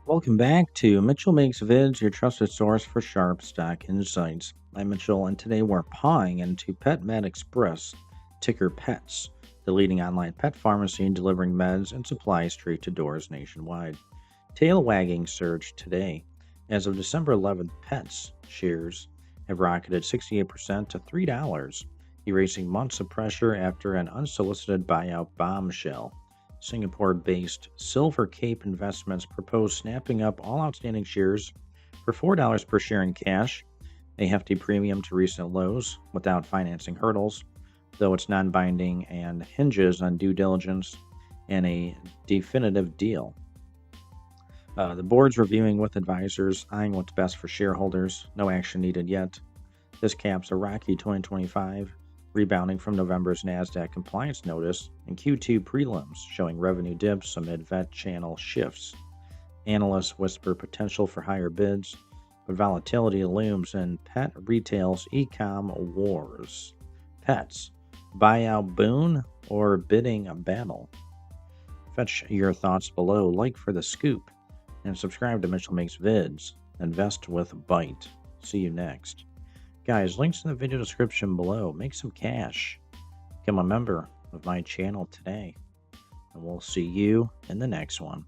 Welcome back to Mitchell Makes Vids, your trusted source for sharp stock insights. I'm Mitchell, and today we're pawing into Petmed Express, ticker PETS, the leading online pet pharmacy delivering meds and supplies straight to doors nationwide. Tail wagging surge today. As of December 11th, PETS shares have rocketed 68% to $3, erasing months of pressure after an unsolicited buyout bombshell. Singapore based Silver Cape Investments proposed snapping up all outstanding shares for $4 per share in cash, a hefty premium to recent lows without financing hurdles, though it's non binding and hinges on due diligence and a definitive deal. The board's reviewing with advisors, eyeing what's best for shareholders. No action needed yet. This caps a rocky 2025, rebounding from November's NASDAQ compliance notice and Q2 prelims showing revenue dips amid vet channel shifts. Analysts whisper potential for higher bids, but volatility looms in pet retail's e-com wars. Pets, buyout boon or bidding a battle? Fetch your thoughts below, like for the scoop, and subscribe to Mitchell Makes Vids. Invest with Bite. See you next. Guys, links in the video description below. Make some cash. Become a member of my channel today. And we'll see you in the next one.